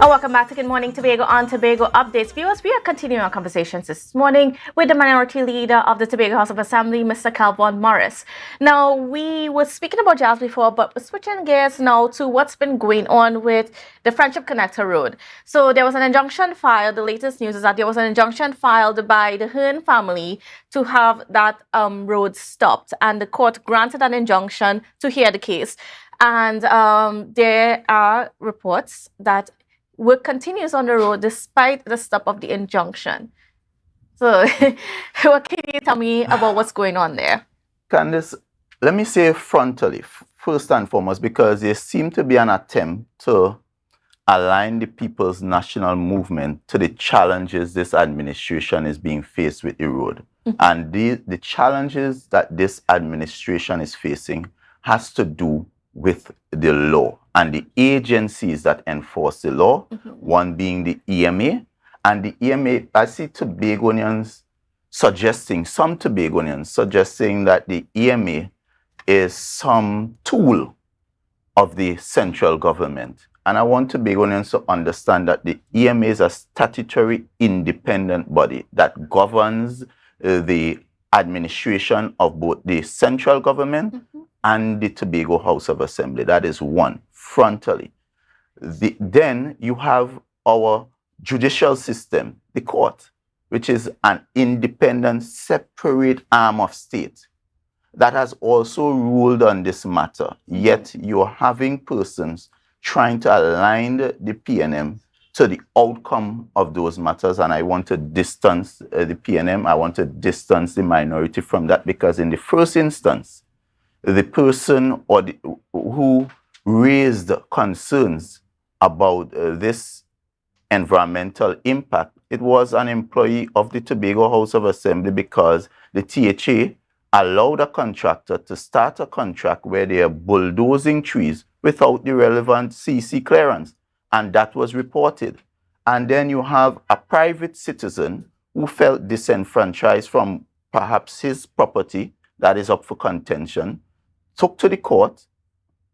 Welcome back to Good Morning Tobago on Tobago Updates. Viewers, we are continuing our conversations this morning with the Minority Leader of the Tobago House of Assembly, Mr. Kelvon Morris. Now, we were speaking about jazz before, but we're switching gears now to what's been going on with the Friendship Connector Road. So there was an injunction filed. The latest news is that there was an injunction filed by the Hearn family to have that road stopped, and the court granted an injunction to hear the case. And there are reports that work continues on the road despite the stop of the injunction. So, what can you tell me about what's going on there? Kandace, let me say frontally, first and foremost, because there seemed to be an attempt to align the people's national movement to the challenges this administration is being faced with the road. And the challenges that this administration is facing has to do with the law and the agencies that enforce the law, one being the EMA. And the EMA, I see Tobagonians suggesting that the EMA is some tool of the central government. And I want Tobagonians to understand that the EMA is a statutory independent body that governs the administration of both the central government and the Tobago House of Assembly. That is one, frontally. Then you have our judicial system, the court, which is an independent, separate arm of state that has also ruled on this matter. Yet you're having persons trying to align the PNM to the outcome of those matters. And I want to distance the PNM. I want to distance the minority from that, because in the first instance, the person who raised concerns about this environmental impact, it was an employee of the Tobago House of Assembly, because the THA allowed a contractor to start a contract where they are bulldozing trees without the relevant CC clearance. And that was reported. And then you have a private citizen who felt disenfranchised from perhaps his property that is up for contention, took to the court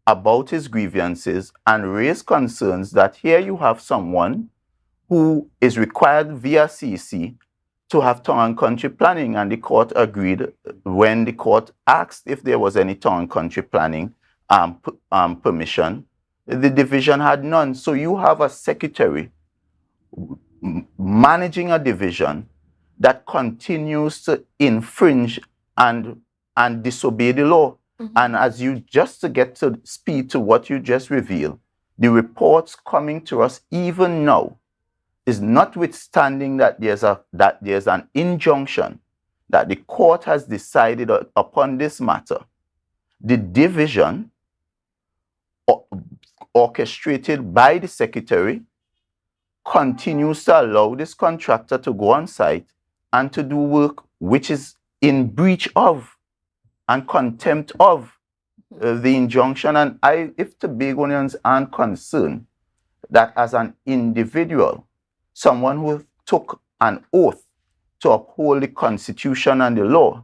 about his grievances and raised concerns that here you have someone who is required via CC to have town and country planning, and the court agreed when the court asked if there was any town and country planning permission. The division had none. So you have a secretary managing a division that continues to infringe and disobey the law. And as you, just to get to speed to what you just revealed, the reports coming to us even now is notwithstanding that there's an injunction that the court has decided upon this matter. The division, orchestrated by the secretary, continues to allow this contractor to go on site and to do work which is in breach of and contempt of the injunction. And if Tobagonians aren't concerned that as an individual, someone who took an oath to uphold the Constitution and the law,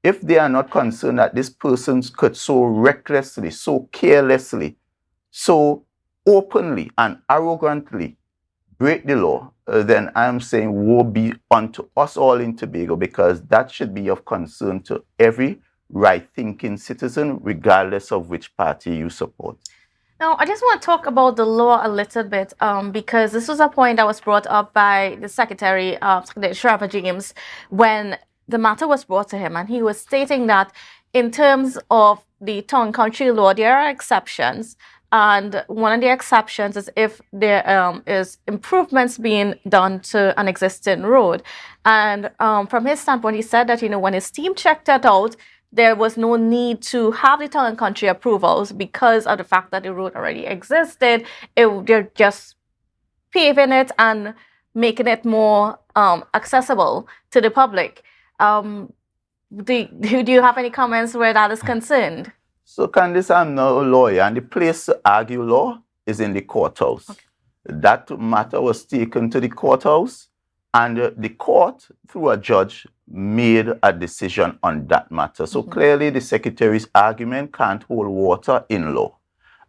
if they are not concerned that this person could so recklessly, so carelessly, so openly and arrogantly break the law, then I'm saying woe be unto us all in Tobago, because that should be of concern to every right-thinking citizen, regardless of which party you support. Now, I just want to talk about the law a little bit, because this was a point that was brought up by the Secretary, Trevor James, when the matter was brought to him, and he was stating that in terms of the town country law, there are exceptions, and one of the exceptions is if there is improvements being done to an existing road. And from his standpoint, he said that, when his team checked that out, there was no need to have the town and country approvals because of the fact that the road already existed. They're just paving it and making it more accessible to the public. Do you have any comments where that is concerned? So, Kandace, I'm not a lawyer, and the place to argue law is in the courthouse. Okay. That matter was taken to the courthouse, and the court, through a judge, made a decision on that matter. So clearly the secretary's argument can't hold water in law.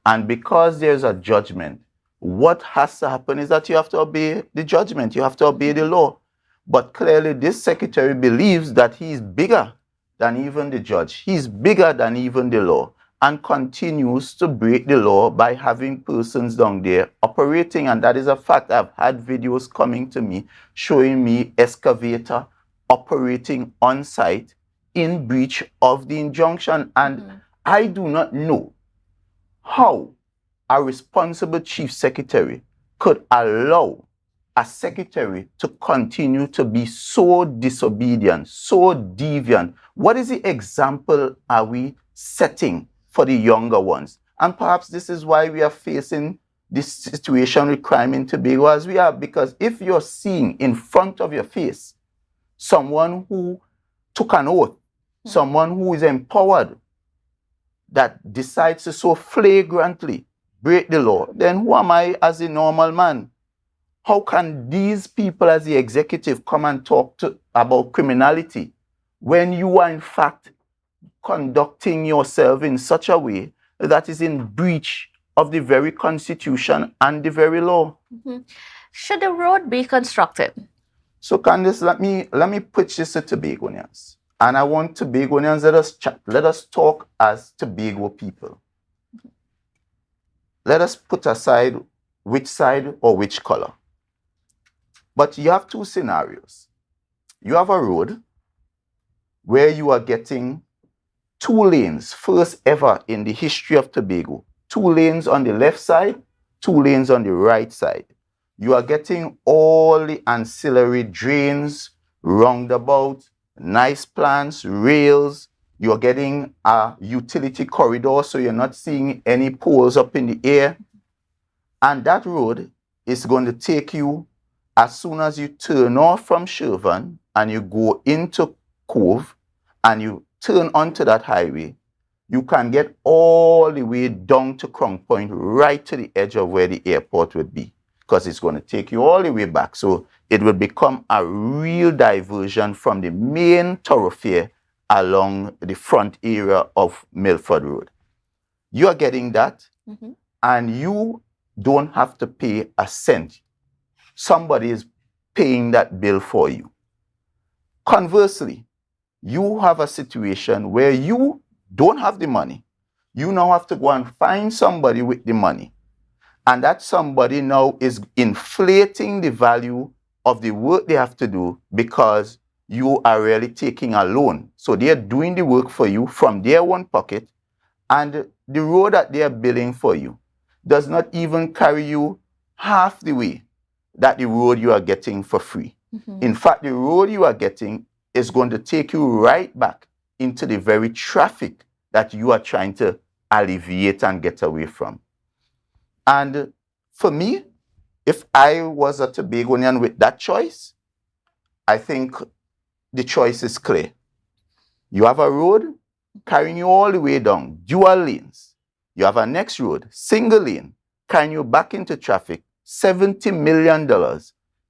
And because there's a judgment what has to happen is that you have to obey the judgment, you have to obey the law. But clearly, this secretary believes that he is bigger than even the judge, he's bigger than even the law, and continues to break the law by having persons down there operating. And that is a fact. I've had videos coming to me showing me excavator operating on site in breach of the injunction. And I do not know how a responsible chief secretary could allow a secretary to continue to be so disobedient, so deviant. What is the example are we setting for the younger ones? And perhaps this is why we are facing this situation with crime in Tobago as we are, because if you're seeing in front of your face someone who took an oath, someone who is empowered, that decides to so flagrantly break the law, then who am I as a normal man? How can these people as the executive come and talk about criminality when you are in fact conducting yourself in such a way that is in breach of the very constitution and the very law? Should the road be constructed? So Kandace, let me pitch this to Tobagonians. And I want Tobagonians, let us chat, let us talk as Tobago people. Let us put aside which side or which color. But you have two scenarios. You have a road where you are getting 2 lanes, first ever in the history of Tobago. 2 lanes on the left side, 2 lanes on the right side. You are getting all the ancillary drains, roundabout, nice plants, rails. You're getting a utility corridor, so you're not seeing any poles up in the air. And that road is going to take you, as soon as you turn off from Shervan and you go into Cove and you turn onto that highway, you can get all the way down to Crown Point, right to the edge of where the airport would be, because it's going to take you all the way back. So it will become a real diversion from the main thoroughfare along the front area of Milford Road. You are getting that, and you don't have to pay a cent. Somebody is paying that bill for you. Conversely, you have a situation where you don't have the money. You now have to go and find somebody with the money. And that somebody now is inflating the value of the work they have to do because you are really taking a loan. So they are doing the work for you from their own pocket, and the road that they are building for you does not even carry you half the way that the road you are getting for free. In fact, the road you are getting is going to take you right back into the very traffic that you are trying to alleviate and get away from. And for me, if I was a Tobagonian with that choice, I think the choice is clear. You have a road carrying you all the way down, dual lanes. You have a next road, single lane, carrying you back into traffic, $70 million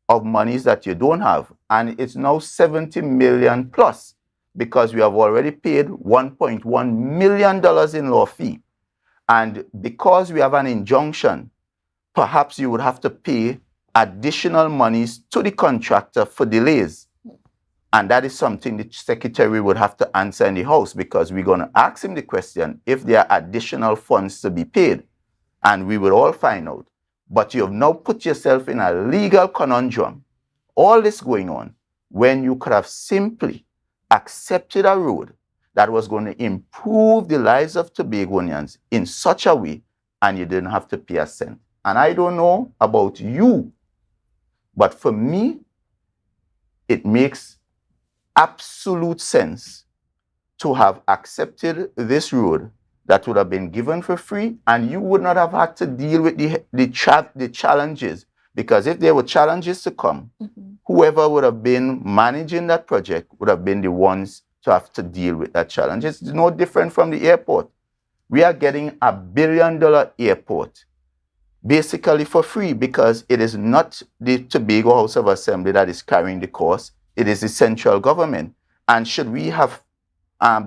of monies that you don't have. And it's now 70 million plus, because we have already paid $1.1 million in law fee. And because we have an injunction, perhaps you would have to pay additional monies to the contractor for delays. And that is something the secretary would have to answer in the House, because we're going to ask him the question if there are additional funds to be paid. And we will all find out. But you have now put yourself in a legal conundrum. All this going on when you could have simply accepted a road that was going to improve the lives of Tobagonians in such a way, and you didn't have to pay a cent. And I don't know about you, but for me, it makes absolute sense to have accepted this road that would have been given for free, and you would not have had to deal with the challenges. Because if there were challenges to come, whoever would have been managing that project would have been the ones to have to deal with that challenge. It's no different from the airport. We are getting $1 billion airport basically for free, because it is not the Tobago House of Assembly that is carrying the cost. It is the central government. And should we have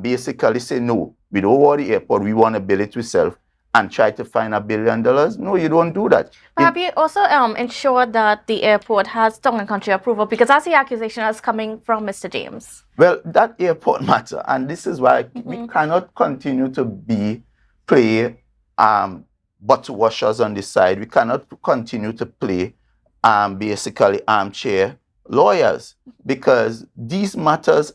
basically say, no, we don't want the airport, we want to build it ourselves, and try to find $1 billion. No, you don't do that. But have you also ensured that the airport has tongue and country approval? Because that's the accusation that's coming from Mr. James. Well, that airport matter, and this is why we cannot continue to play bottle washers on this side. We cannot continue to play basically armchair lawyers, because these matters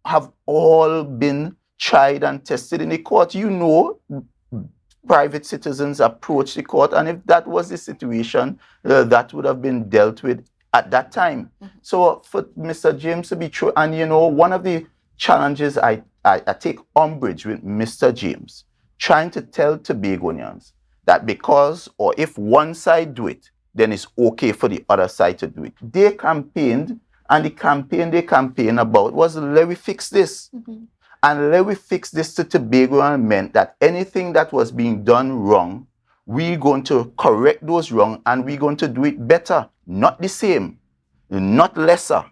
have all been tried and tested in the court. You know, private citizens approach the court, and if that was the situation, that would have been dealt with at that time. So for Mr. James to be true, and you know, one of the challenges I take umbrage with Mr. James trying to tell Tobagonians that because, or if one side do it, then it's okay for the other side to do it. They campaigned, and the campaign they campaigned about was, let me fix this. And let me fix this to Tobago, and meant that anything that was being done wrong, we're going to correct those wrong, and we're going to do it better. Not the same, not lesser,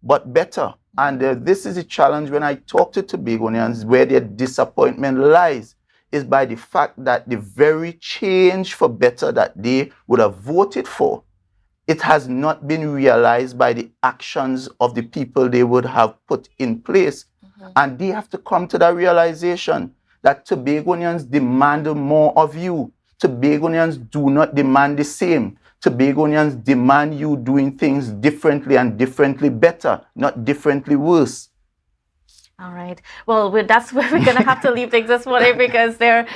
but better. And this is a challenge when I talk to Tobagonians, where their disappointment lies, is by the fact that the very change for better that they would have voted for, it has not been realized by the actions of the people they would have put in place. And they have to come to that realization that Tobagonians demand more of you. Tobagonians do not demand the same. Tobagonians demand you doing things differently, and differently better, not differently worse. All right. Well, that's where we're going to have to leave things this morning, because we're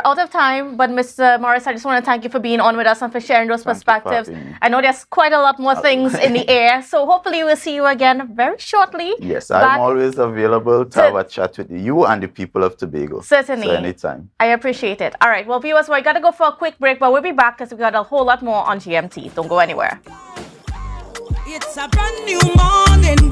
out of time. But Mr. Morris, I just want to thank you for being on with us and for sharing those perspectives. I know there's quite a lot more things in the air. So hopefully we'll see you again very shortly. Yes, I'm always available to have a chat with you and the people of Tobago. Certainly. So anytime. I appreciate it. All right. Well, viewers, we got to go for a quick break, but we'll be back because we got a whole lot more on GMT. Don't go anywhere. It's a brand new morning.